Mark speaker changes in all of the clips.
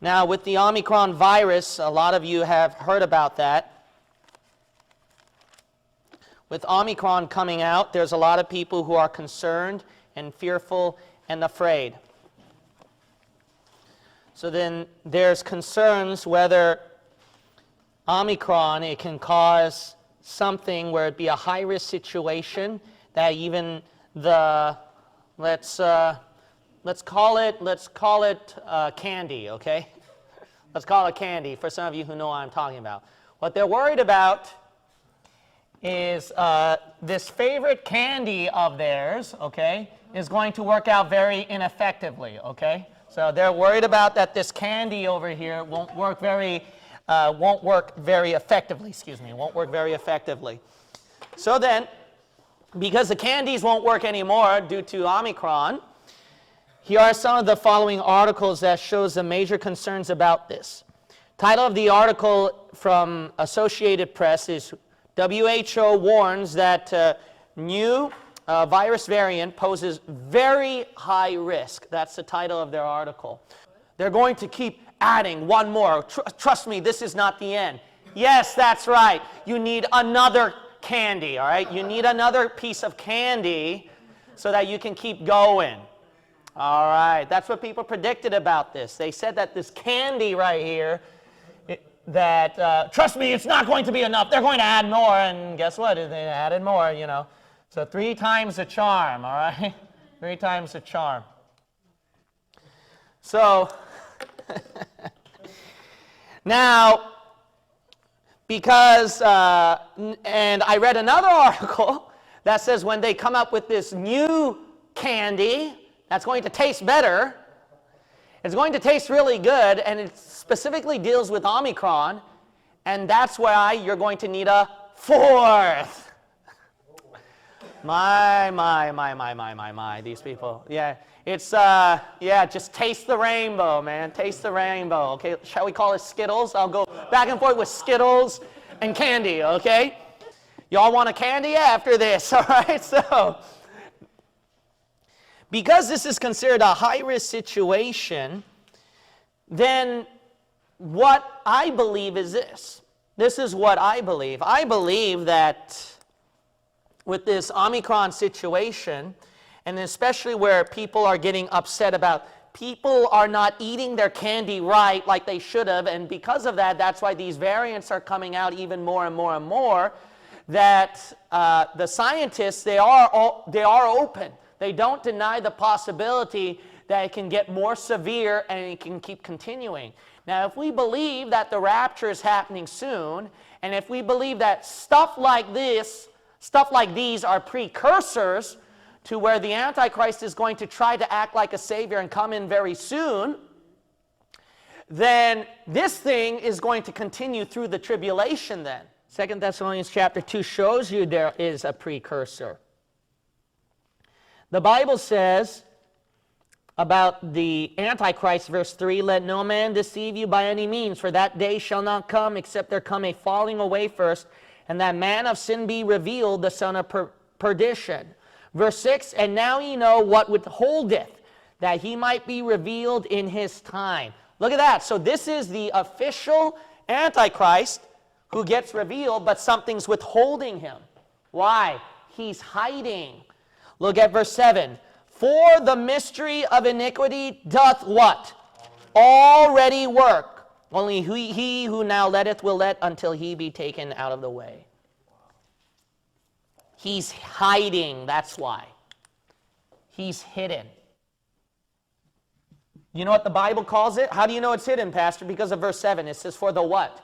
Speaker 1: Now, with the Omicron virus, a lot of you have heard about that. With Omicron coming out, there's a lot of people who are concerned and fearful and afraid. So then there's concerns whether Omicron, it can cause something where it'd be a high-risk situation that even the, let's call it candy, okay? Let's call it candy for some of you who know what I'm talking about. What they're worried about is this favorite candy of theirs, okay, is going to work out very ineffectively, okay? So they're worried about that this candy over here won't work very effectively, So then, because the candies won't work anymore due to Omicron, here are some of the following articles that shows the major concerns about this. Title of the article from Associated Press is WHO warns that new virus variant poses very high risk. That's the title of their article. They're going to keep adding one more. Trust me, this is not the end. Yes, that's right. You need another candy, all right? You need another piece of candy so that you can keep going. All right, that's what people predicted about this. They said that this candy right here, trust me, it's not going to be enough. They're going to add more, and guess what? They added more, you know. So 3 times the charm, all right? 3 times the charm. So, now, because, and I read another article that says when they come up with this new candy that's going to taste better, it's going to taste really good, and it specifically deals with Omicron, and that's why you're going to need a 4th. My, these people. Yeah, it's, just taste the rainbow, man. Taste the rainbow, okay? Shall we call it Skittles? I'll go back and forth with Skittles and candy, okay? Y'all want a candy after this, all right? So, because this is considered a high-risk situation, then what I believe is this. This is what I believe. I believe that with this Omicron situation, and especially where people are getting upset about people are not eating their candy right like they should have, and because of that, that's why these variants are coming out even more and more and more, that the scientists, they are open. They don't deny the possibility that it can get more severe and it can keep continuing. Now, if we believe that the rapture is happening soon, and if we believe that stuff like these are precursors to where the Antichrist is going to try to act like a savior and come in very soon, then this thing is going to continue through the tribulation then. 2 Thessalonians chapter 2 shows you there is a precursor. The Bible says about the Antichrist, verse 3, "Let no man deceive you by any means, for that day shall not come, except there come a falling away first, and that man of sin be revealed, the son of perdition." Verse 6, "And now ye know what withholdeth, that he might be revealed in his time." Look at that. So this is the official Antichrist who gets revealed, but something's withholding him. Why? He's hiding. Look at verse 7. "For the mystery of iniquity doth" what? "Already work. Only he who now letteth will let until he be taken out of the way." He's hiding, that's why. He's hidden. You know what the Bible calls it? How do you know it's hidden, Pastor? Because of verse 7. It says, "For the" what?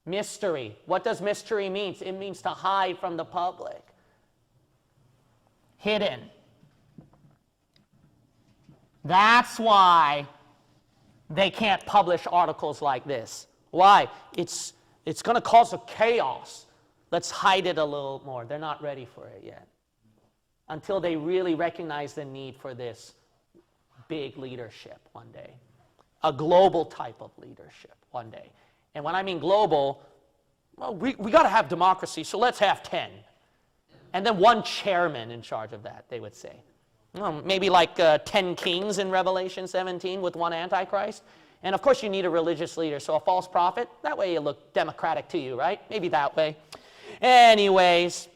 Speaker 1: Mystery. What does mystery mean? It means to hide from the public. Hidden. That's why they can't publish articles like this. Why? It's going to cause a chaos. Let's hide it a little more. They're not ready for it yet. Until they really recognize the need for this big leadership one day. A global type of leadership one day. And when I mean global, well, we got to have democracy, so let's have 10. And then one chairman in charge of that, they would say. Well, maybe like 10 kings in Revelation 17 with one Antichrist. And of course you need a religious leader. So a false prophet, that way you look democratic to you, right? Maybe that way. Anyways,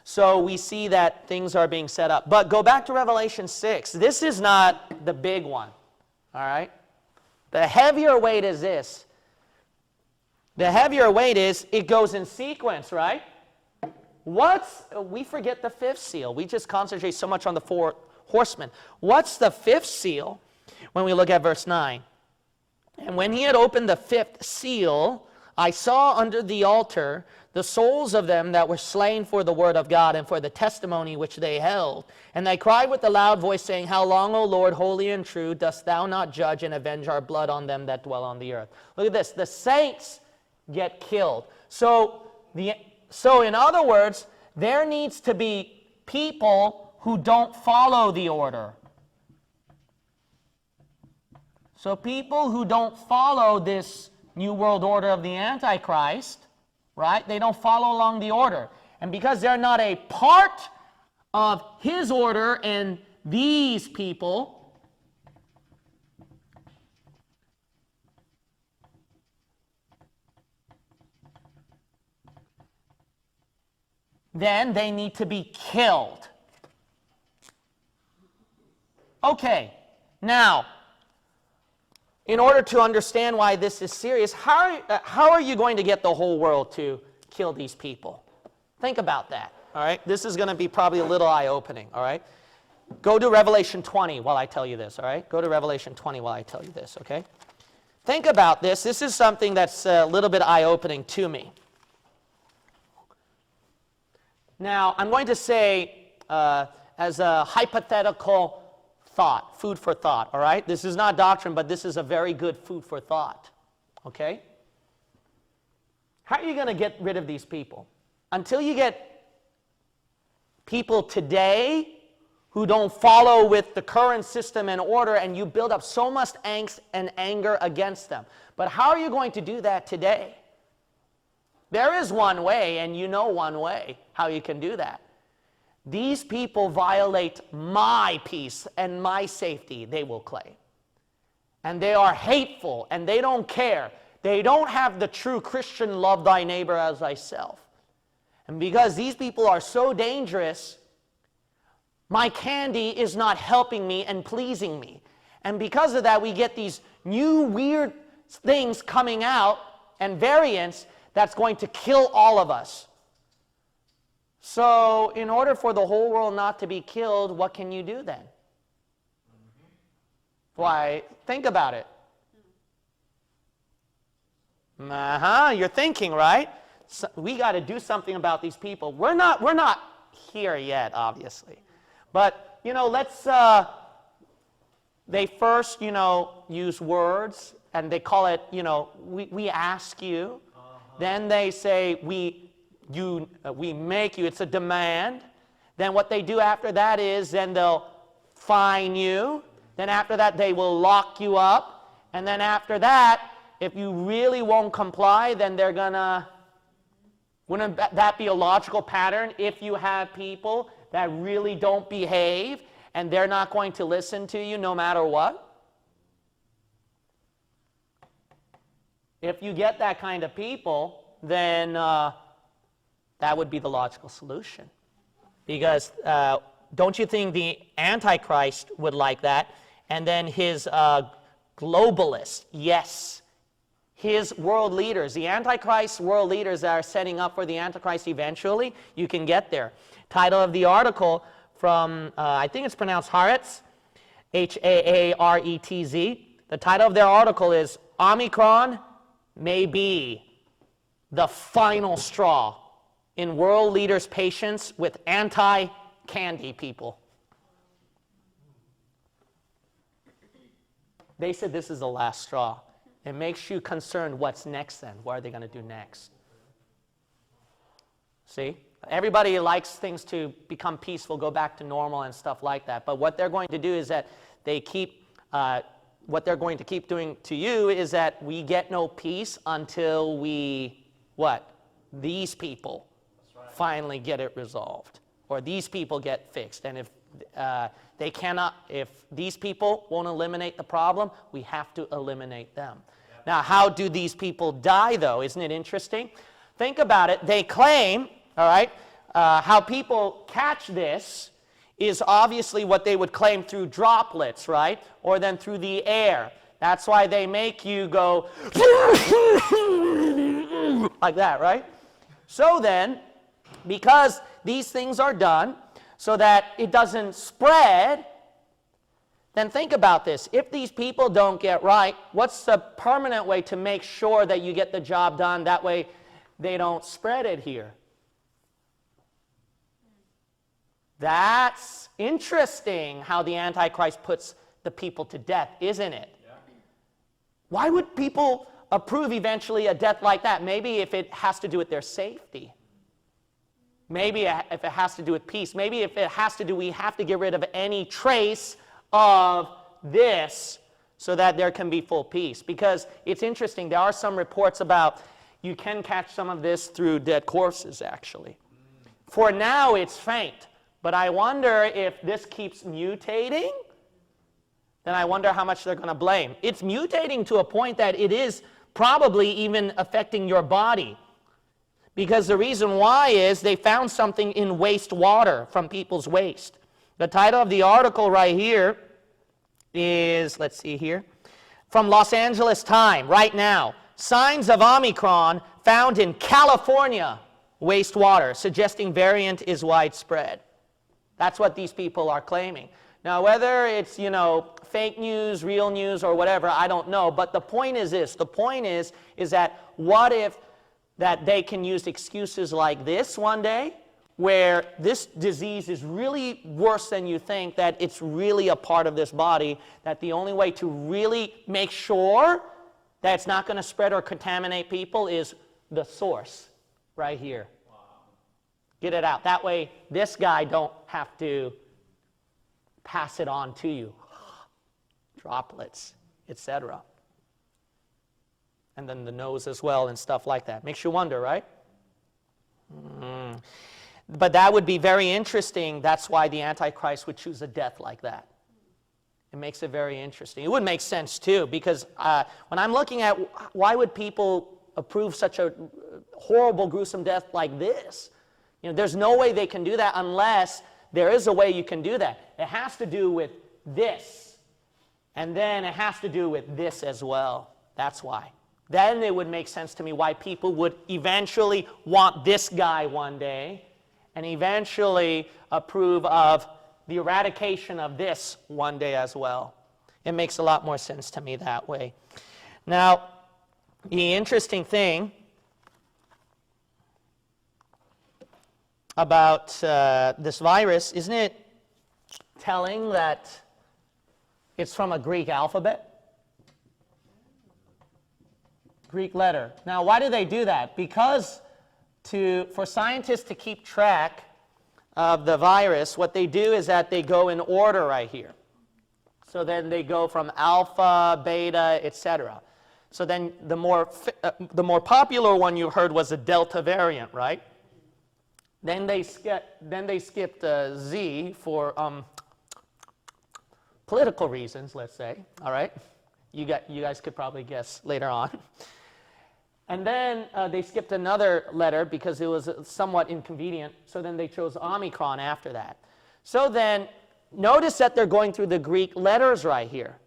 Speaker 1: so we see that things are being set up. But go back to Revelation 6. This is not the big one, all right? The heavier weight is this. The heavier weight is it goes in sequence, right? We forget the fifth seal. We just concentrate so much on the four horsemen. What's the fifth seal? When we look at verse 9. And when he had opened the fifth seal, I saw under the altar the souls of them that were slain for the word of God and for the testimony which they held. And they cried with a loud voice, saying, How long, O Lord, holy and true, dost thou not judge and avenge our blood on them that dwell on the earth? Look at this. The saints get killed. So in other words, there needs to be people who don't follow the order. So people who don't follow this new world order of the Antichrist, right? They don't follow along the order. And because they're not a part of his order and these people, then they need to be killed. Okay, now, in order to understand why this is serious, how are you going to get the whole world to kill these people? Think about that, all right? This is going to be probably a little eye-opening, all right? Go to Revelation 20 while I tell you this, all right? Go to Revelation 20 while I tell you this, okay? Think about this. This is something that's a little bit eye-opening to me. Now, I'm going to say, as a hypothetical thought, food for thought, all right? This is not doctrine, but this is a very good food for thought, okay? How are you going to get rid of these people? Until you get people today who don't follow with the current system and order, and you build up so much angst and anger against them. But how are you going to do that today? There is one way, and you know one way how you can do that. These people violate my peace and my safety, they will claim. And they are hateful, and they don't care. They don't have the true Christian love thy neighbor as thyself. And because these people are so dangerous, my candy is not helping me and pleasing me. And because of that, we get these new weird things coming out and variants that's going to kill all of us. So, in order for the whole world not to be killed, what can you do then? Why, think about it. You're thinking, right? So we got to do something about these people. We're not here yet, obviously. But, let's, they first, use words, and they call it, we ask you. Then they say, we make you, it's a demand. Then what they do after that is then they'll fine you. Then after that they will lock you up. And then after that, if you really won't comply, then they're gonna, wouldn't that be a logical pattern? If you have people that really don't behave and they're not going to listen to you no matter what? If you get that kind of people, then that would be the logical solution. Because don't you think the Antichrist would like that? And then his globalists, yes. His world leaders, the Antichrist world leaders that are setting up for the Antichrist eventually, you can get there. Title of the article from, I think it's pronounced Haaretz, H-A-A-R-E-T-Z. The title of their article is Omicron May Be the Final Straw in World Leaders' Patience with Anti-Candy People. They said this is the last straw. It makes you concerned what's next then. What are they going to do next? See? Everybody likes things to become peaceful, go back to normal and stuff like that. But what they're going to do is that they keep, what they're going to keep doing to you is that we get no peace until we, what? These people finally get it resolved. Or these people get fixed. And if They cannot, if these people won't eliminate the problem, we have to eliminate them. Now, how do these people die, though? Isn't it interesting? Think about it. They claim, all right, how people catch this is obviously what they would claim through droplets, right? Or then through the air. That's why they make you go like that, right? So then, because these things are done so that it doesn't spread, then think about this. If these people don't get right, what's the permanent way to make sure that you get the job done? That way they don't spread it here. That's interesting how the Antichrist puts the people to death, isn't it? Yeah. Why would people approve eventually a death like that? Maybe if it has to do with their safety. Maybe if it has to do with peace. Maybe if it has to do, we have to get rid of any trace of this so that there can be full peace. Because it's interesting, there are some reports about you can catch some of this through dead corpses, actually. For now, it's faint. But I wonder if this keeps mutating, then I wonder how much they're going to blame. It's mutating to a point that it is probably even affecting your body. Because the reason why is they found something in wastewater from people's waste. The title of the article right here is, let's see here, from Los Angeles Times, right now. Signs of Omicron found in California wastewater, suggesting variant is widespread. That's what these people are claiming. Now, whether it's, fake news, real news, or whatever, I don't know. But the point is this. The point is that what if that they can use excuses like this one day, where this disease is really worse than you think, that it's really a part of this body, that the only way to really make sure that it's not going to spread or contaminate people is the source right here. Wow. Get it out. That way, this guy don't have to pass it on to you. Droplets, etc. And then the nose as well and stuff like that. Makes you wonder, right? But that would be very interesting. That's why the Antichrist would choose a death like that. It makes it very interesting. It would make sense, too, because when I'm looking at why would people approve such a horrible, gruesome death like this? There's no way they can do that unless there is a way you can do that. It has to do with this. And then it has to do with this as well. That's why. Then it would make sense to me why people would eventually want this guy one day and eventually approve of the eradication of this one day as well. It makes a lot more sense to me that way. Now, the interesting thing about this virus, isn't it telling that it's from a Greek alphabet? Greek letter. Now, why do they do that? Because for scientists to keep track of the virus, what they do is that they go in order right here. So then they go from alpha, beta, etc. So then the more popular one you heard was the Delta variant, right? Then they skipped Z for political reasons, let's say. All right, you guys could probably guess later on. And then they skipped another letter because it was somewhat inconvenient. So then they chose Omicron after that. So then notice that they're going through the Greek letters right here.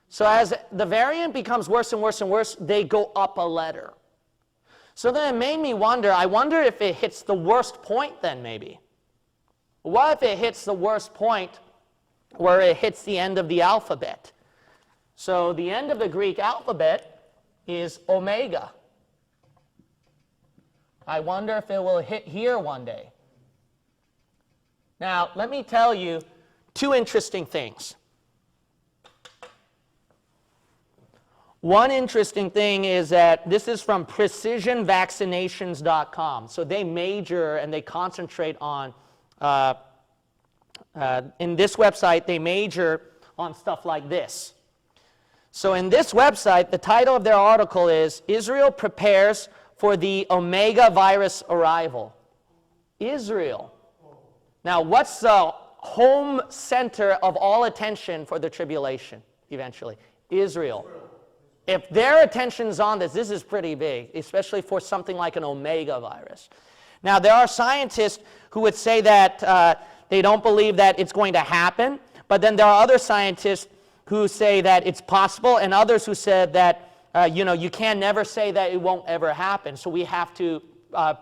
Speaker 1: So as the variant becomes worse and worse and worse, they go up a letter. So then it made me wonder, I wonder if it hits the worst point then maybe. What if it hits the worst point where it hits the end of the alphabet? So the end of the Greek alphabet is omega. I wonder if it will hit here one day. Now, let me tell you two interesting things. One interesting thing is that this is from precisionvaccinations.com. So they major and they concentrate on, in this website, they major on stuff like this. So in this website, the title of their article is, Israel Prepares for the Omega virus arrival. Israel. Now, what's the home center of all attention for the tribulation eventually? Israel. If their attention's on this is pretty big, especially for something like an Omega virus. Now, there are scientists who would say that they don't believe that it's going to happen, but then there are other scientists who say that it's possible, and others who said that, you can never say that it won't ever happen, so we have to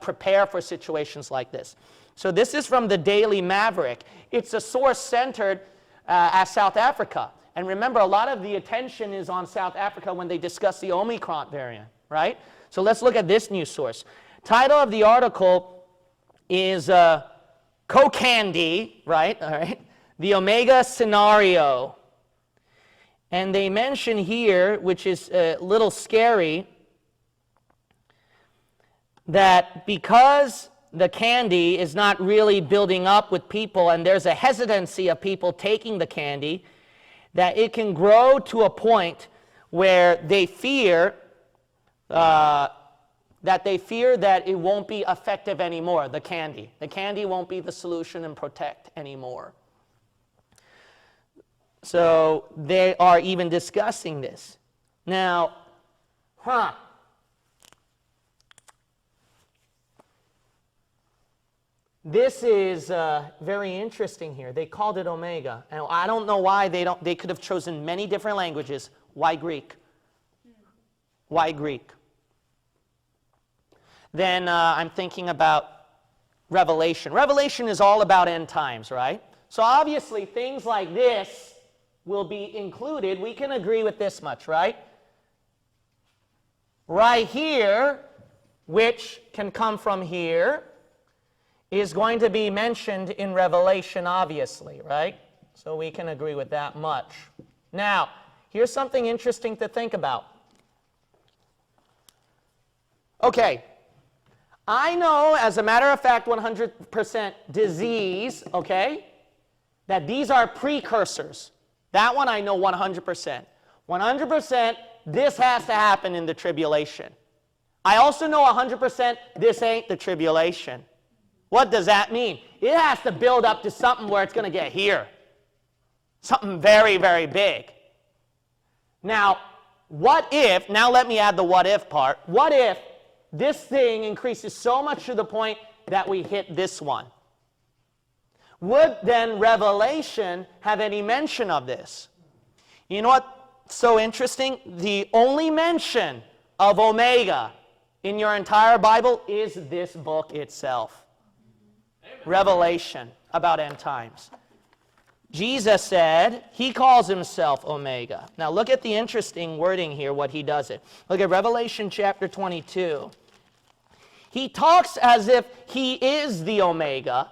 Speaker 1: prepare for situations like this. So this is from the Daily Maverick. It's a source centered at South Africa. And remember, a lot of the attention is on South Africa when they discuss the Omicron variant, right? So let's look at this news source. Title of the article is Co-Candy, right? All right. The Omega Scenario. And they mention here, which is a little scary, that because the candy is not really building up with people and there's a hesitancy of people taking the candy, that it can grow to a point where they fear that it won't be effective anymore, the candy. The candy won't be the solution and protect anymore. So they are even discussing this. Now, this is very interesting here. They called it Omega. And I don't know why they could have chosen many different languages. Why Greek? Why Greek? Then I'm thinking about Revelation. Revelation is all about end times, right? So obviously things like this will be included. We can agree with this much, right? Right here, which can come from here, is going to be mentioned in Revelation, obviously, right? So we can agree with that much. Now, here's something interesting to think about. Okay, I know, as a matter of fact, 100% disease, okay, that these are precursors. That one I know 100%. 100% this has to happen in the tribulation. I also know 100% this ain't the tribulation. What does that mean? It has to build up to something where it's going to get here. Something very, very big. Now, what if, now let me add the what if part. What if this thing increases so much to the point that we hit this one? Would then Revelation have any mention of this? You know what's so interesting? The only mention of Omega in your entire Bible is this book itself. Revelation, about end times. Jesus said, he calls himself Omega. Now look at the interesting wording here, what he does it. Look at Revelation chapter 22. He talks as if he is the Omega,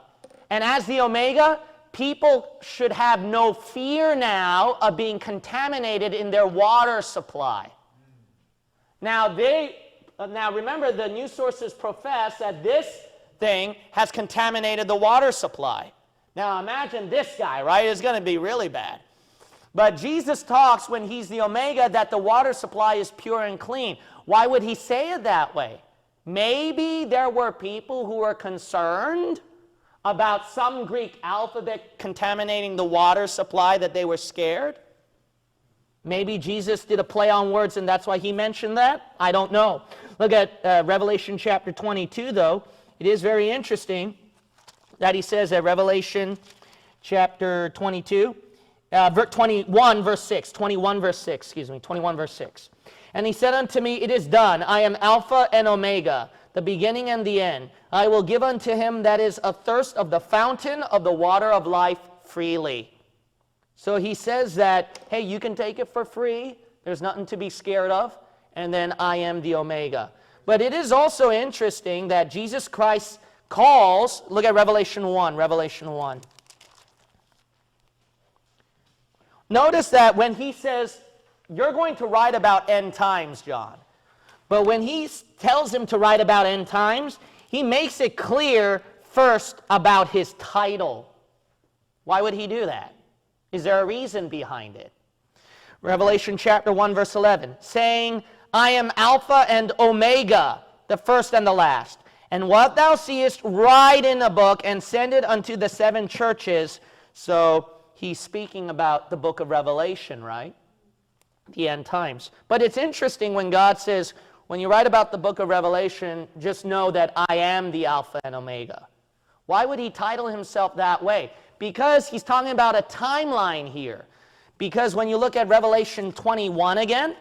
Speaker 1: and as the Omega, people should have no fear now of being contaminated in their water supply. Now remember, the news sources profess that this thing has contaminated the water supply. Now imagine this guy, right? It's going to be really bad. But Jesus talks, when he's the Omega, that the water supply is pure and clean. Why would he say it that way? Maybe there were people who were concerned about some Greek alphabet contaminating the water supply, that they were scared. Maybe Jesus did a play on words and that's why he mentioned that. I don't know. Look at Revelation chapter 22, though. It is very interesting that he says at Revelation chapter 21 verse 6. And he said unto me, it is done. I am Alpha and Omega, the beginning and the end. I will give unto him that is athirst of the fountain of the water of life freely. So he says that, hey, you can take it for free. There's nothing to be scared of. And then I am the Omega. But it is also interesting that Jesus Christ calls, look at Revelation 1. Notice that when he says, you're going to write about end times, John. But when he tells him to write about end times, he makes it clear first about his title. Why would he do that? Is there a reason behind it? Revelation chapter 1, verse 11, saying, I am Alpha and Omega, the first and the last. And what thou seest, write in a book, and send it unto the 7 churches, So he's speaking about the book of Revelation, right? The end times. But it's interesting when God says, when you write about the book of Revelation, just know that I am the Alpha and Omega. Why would he title himself that way? Because he's talking about a timeline here. Because when you look at Revelation 21 again,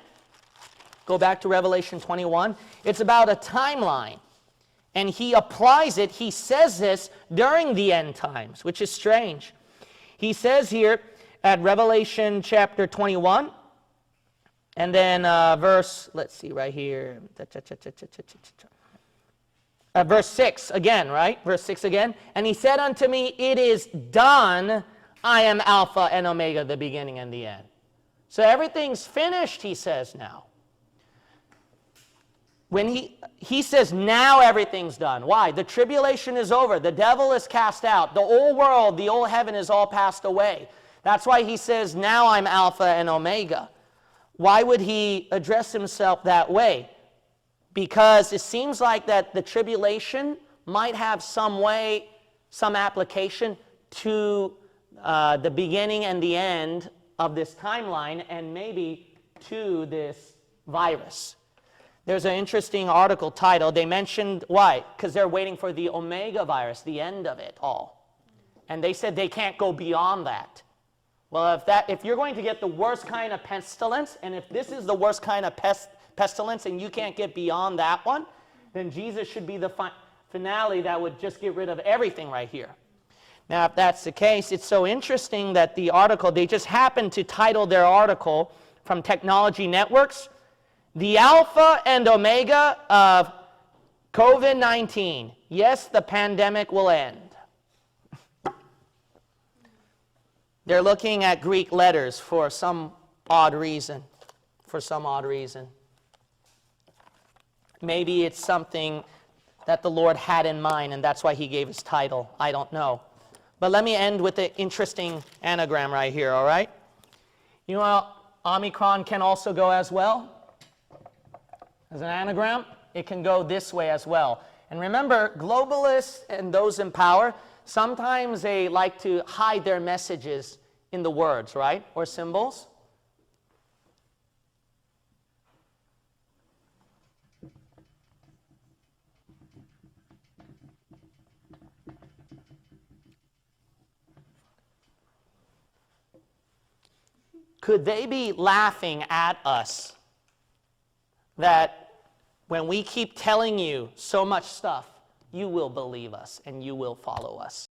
Speaker 1: go back to Revelation 21, it's about a timeline. And he applies it, he says this during the end times, which is strange. He says here at Revelation chapter 21, and then verse, let's see right here, verse 6 again, right? Verse 6 again. And he said unto me, it is done, I am Alpha and Omega, the beginning and the end. So everything's finished, he says now. When he says now everything's done. Why? The tribulation is over. The devil is cast out. The old world, the old heaven is all passed away. That's why he says now I'm Alpha and Omega. Why would he address himself that way? Because it seems like that the tribulation might have some way, some application to the beginning and the end of this timeline, and maybe to this virus. There's an interesting article title. They mentioned, why? Because they're waiting for the Omega virus, the end of it all. And they said they can't go beyond that. Well, if you're going to get the worst kind of pestilence, and if this is the worst kind of pestilence and you can't get beyond that one, then Jesus should be the finale that would just get rid of everything right here. Now, if that's the case, it's so interesting that the article, they just happened to title their article from Technology Networks, The Alpha and Omega of COVID-19. Yes, the pandemic will end. They're looking at Greek letters for some odd reason. Maybe it's something that the Lord had in mind, and that's why he gave his title. I don't know. But let me end with an interesting anagram right here, all right? You know how Omicron can also go as well? As an anagram, it can go this way as well. And remember, globalists and those in power, sometimes they like to hide their messages in the words, right? Or symbols. Could they be laughing at us that when we keep telling you so much stuff, you will believe us and you will follow us?